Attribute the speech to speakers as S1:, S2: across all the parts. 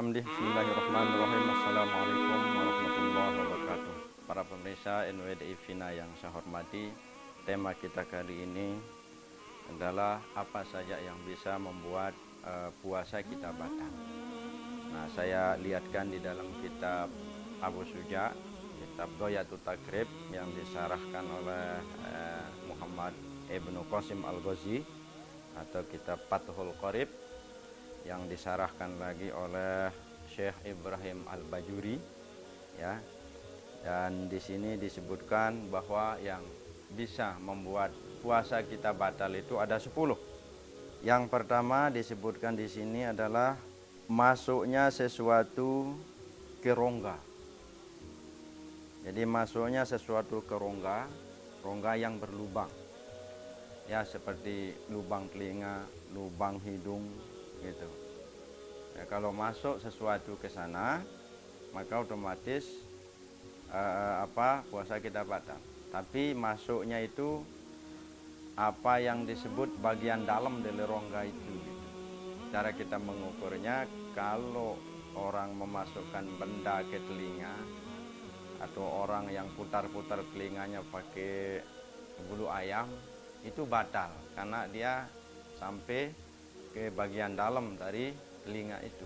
S1: bihamdih. Bismillahirrahmanirrahim. Assalamualaikum warahmatullahi wabarakatuh. Para pemirsa NWDI Vina yang saya hormati, tema kita kali ini adalah apa saja yang bisa membuat puasa kita batal. Nah, saya lihatkan di dalam kitab Abu Suja, kitab Ghayatul Takrib yang disarahkan oleh Muhammad Ibnu Qasim Al-Ghazi, atau kitab Fathul Qorib yang disarahkan lagi oleh Syekh Ibrahim Al-Bajuri, ya. Dan di sini disebutkan bahwa yang bisa membuat puasa kita batal itu ada 10. Yang pertama disebutkan di sini adalah masuknya sesuatu ke rongga. Jadi masuknya sesuatu ke rongga, rongga yang berlubang. Ya, seperti lubang telinga, lubang hidung gitu. Ya, kalau masuk sesuatu ke sana, maka otomatis puasa kita batal. Tapi masuknya itu apa yang disebut bagian dalam dari rongga itu gitu. Cara kita mengukurnya, kalau orang memasukkan benda ke telinga, atau orang yang putar-putar telinganya pakai bulu ayam, itu batal karena dia sampai ke bagian dalam dari telinga itu.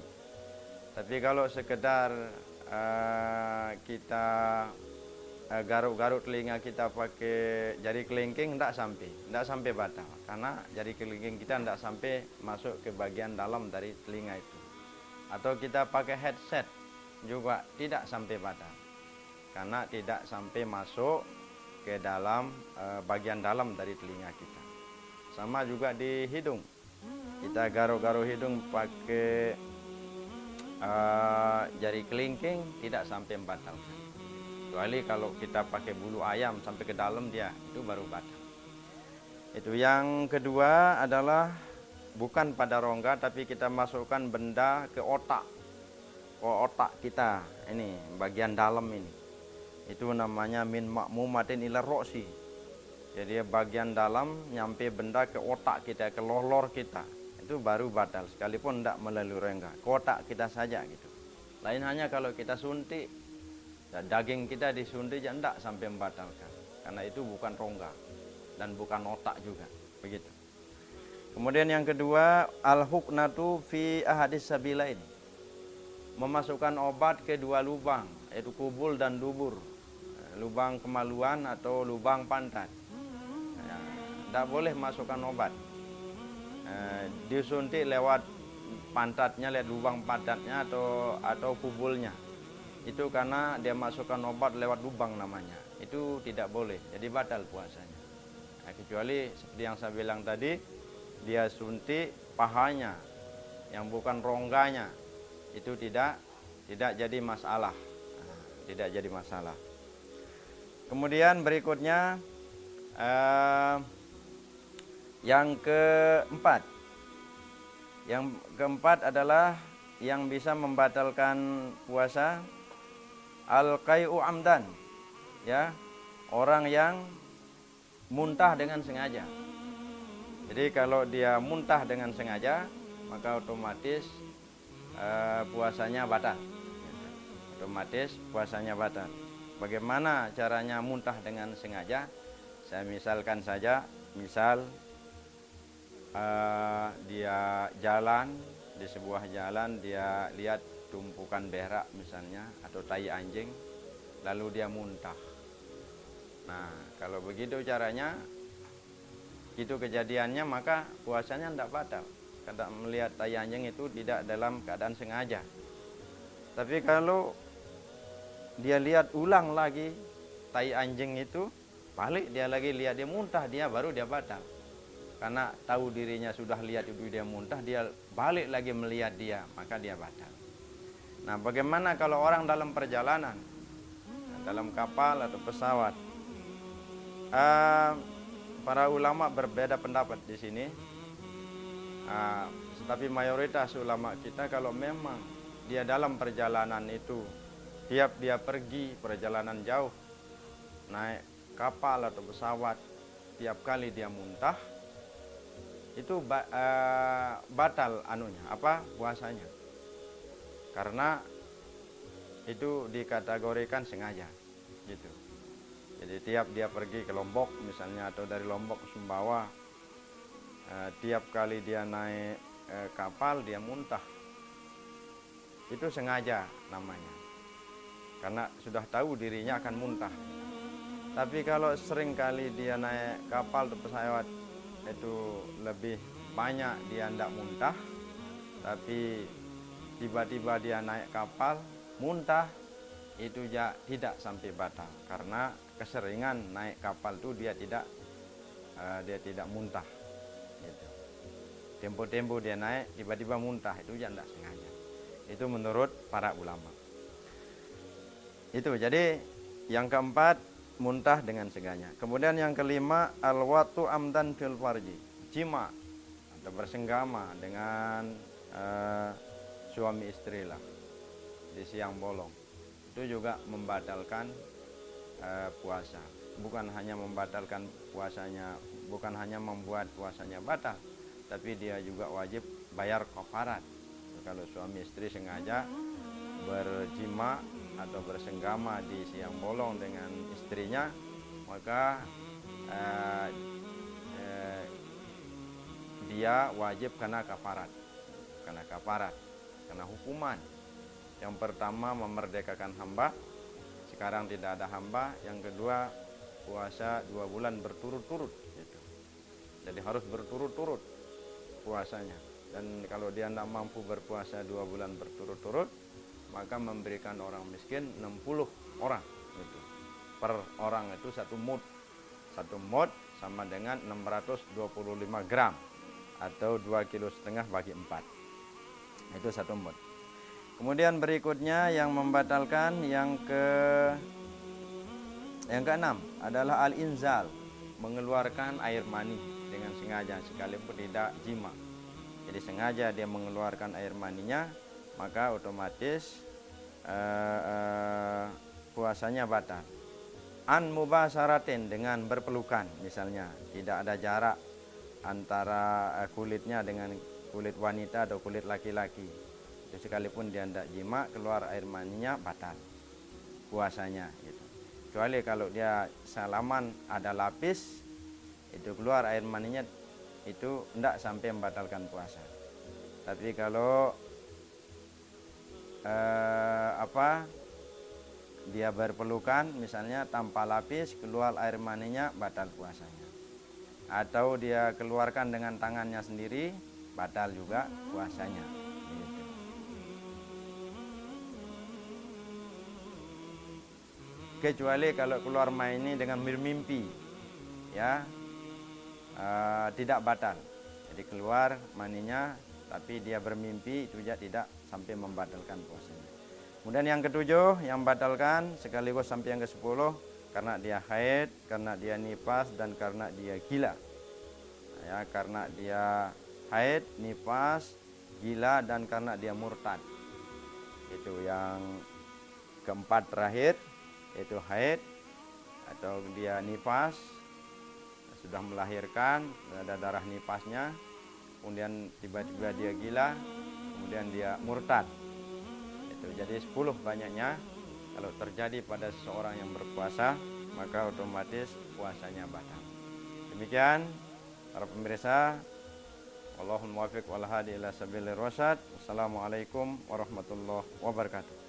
S1: Tapi kalau sekedar kita garuk-garuk telinga kita pakai jari kelingking, tidak sampai batal, karena jari kelingking kita tidak sampai masuk ke bagian dalam dari telinga itu. Atau kita pakai headset juga tidak sampai batal, karena tidak sampai masuk ke dalam bagian dalam dari telinga kita. Sama juga di hidung, kita garuk-garuk hidung pakai jari kelingking tidak sampai membatalkan. Kecuali kalau kita pakai bulu ayam sampai ke dalam, dia itu baru batal. Itu yang kedua adalah bukan pada rongga, tapi kita masukkan benda ke otak. Otak kita ini bagian dalam ini. Itu namanya min ma'mumatin ila roksi. Jadi bagian dalam nyampe benda ke otak kita, ke lolor kita, itu baru batal, sekalipun tidak melalui rongga, ke otak kita saja gitu. Lain hanya kalau kita suntik, daging kita disuntik ya tidak sampai membatalkan, karena itu bukan rongga dan bukan otak juga, begitu. Kemudian yang kedua, al-huknatu fi ahadis sabilain, memasukkan obat ke dua lubang, yaitu kubul dan dubur, lubang kemaluan atau lubang pantat. Tidak boleh masukkan obat. Disuntik lewat pantatnya, lewat lubang pantatnya atau kubulnya. Itu karena dia masukkan obat lewat lubang namanya. Itu tidak boleh, jadi batal puasanya. Nah, kecuali seperti yang saya bilang tadi, dia suntik pahanya yang bukan rongganya, itu tidak jadi masalah. Tidak jadi masalah. Kemudian berikutnya yang keempat. Yang keempat adalah yang bisa membatalkan puasa al-qai'u amdan. Ya, orang yang muntah dengan sengaja. Jadi kalau dia muntah dengan sengaja, maka otomatis puasanya batal. Otomatis puasanya batal. Bagaimana caranya muntah dengan sengaja? Saya misalkan saja, misal dia jalan di sebuah jalan, dia lihat tumpukan berak misalnya atau tai anjing, lalu dia muntah. Nah, kalau begitu caranya, itu kejadiannya, maka puasanya tidak batal. Karena melihat tai anjing itu tidak dalam keadaan sengaja. Tapi kalau dia lihat ulang lagi tai anjing itu, balik dia lagi lihat dia muntah, baru dia batal. Karena tahu dirinya sudah lihat itu dia muntah, dia balik lagi melihat dia, maka dia batal. Nah, bagaimana kalau orang dalam perjalanan, dalam kapal atau pesawat? Para ulama berbeda pendapat di sini. Tetapi mayoritas ulama kita, kalau memang dia dalam perjalanan itu, tiap dia pergi perjalanan jauh, naik kapal atau pesawat, tiap kali dia muntah, itu batal puasanya. karena itu dikategorikan sengaja gitu. Jadi tiap dia pergi ke Lombok misalnya atau dari Lombok ke Sumbawa, tiap kali dia naik kapal dia muntah, itu sengaja namanya, karena sudah tahu dirinya akan muntah. Tapi kalau sering kali dia naik kapal atau pesawat itu lebih banyak dia tidak muntah, tapi tiba-tiba dia naik kapal muntah, itu ya tidak sampai batal, karena keseringan naik kapal itu dia tidak muntah gitu. Tempo-tempo dia naik tiba-tiba muntah, itu ya tidak sengaja. Itu menurut para ulama. Itu jadi yang keempat, muntah dengan sengaja. Kemudian yang kelima, al-watu amdan fil farji, jima atau bersenggama dengan suami istri lah di siang bolong. Itu juga membatalkan puasa. Bukan hanya membatalkan puasanya, bukan hanya membuat puasanya batal, tapi dia juga wajib bayar kafarat. Kalau suami istri sengaja berjima atau bersenggama di siang bolong dengan istrinya, maka dia wajib kena kafarat, kena hukuman. Yang pertama memerdekakan hamba, sekarang tidak ada hamba. Yang kedua puasa 2 bulan berturut-turut gitu. Jadi harus berturut-turut puasanya. Dan kalau dia tidak mampu berpuasa 2 bulan berturut-turut, maka memberikan orang miskin 60 orang gitu. Per orang itu 1 mud. 1 mud sama dengan 625 gram atau 2,5 kilo bagi 4. Itu 1 mud. Kemudian berikutnya yang membatalkan yang keenam adalah al-inzal, mengeluarkan air mani dengan sengaja sekalipun tidak jima. Jadi sengaja dia mengeluarkan air maninya, maka otomatis puasanya batal. An mubasaratin, dengan berpelukan, misalnya tidak ada jarak antara kulitnya dengan kulit wanita atau kulit laki-laki. Itu sekalipun dia tidak jima, keluar air maninya, batal puasanya gitu. Kecuali kalau dia salaman ada lapis, itu keluar air maninya, itu tidak sampai membatalkan puasa. Tapi kalau dia berpelukan misalnya tanpa lapis, keluar air maninya, batal puasanya. Atau dia keluarkan dengan tangannya sendiri, batal juga puasanya gitu. Kecuali kalau keluar mani dengan bermimpi, ya tidak batal. Jadi keluar maninya tapi dia bermimpi, itu juga tidak sampai membatalkan puasanya. Kemudian yang ketujuh yang batalkan sekaligus sampai yang ke-10, karena dia haid, karena dia nifas, dan karena dia gila. Ya, karena dia haid, nifas, gila, dan karena dia murtad. Itu yang keempat terakhir, yaitu haid atau dia nifas, sudah melahirkan, ada darah nifasnya, kemudian tiba-tiba dia gila, kemudian dia murtad. Itu jadi 10 banyaknya. Kalau terjadi pada seseorang yang berpuasa, maka otomatis puasanya batal. Demikian para pemirsa, wallahul muwaffiq wal hadi ila sabilir rasyad. Wassalamualaikum warahmatullahi wabarakatuh.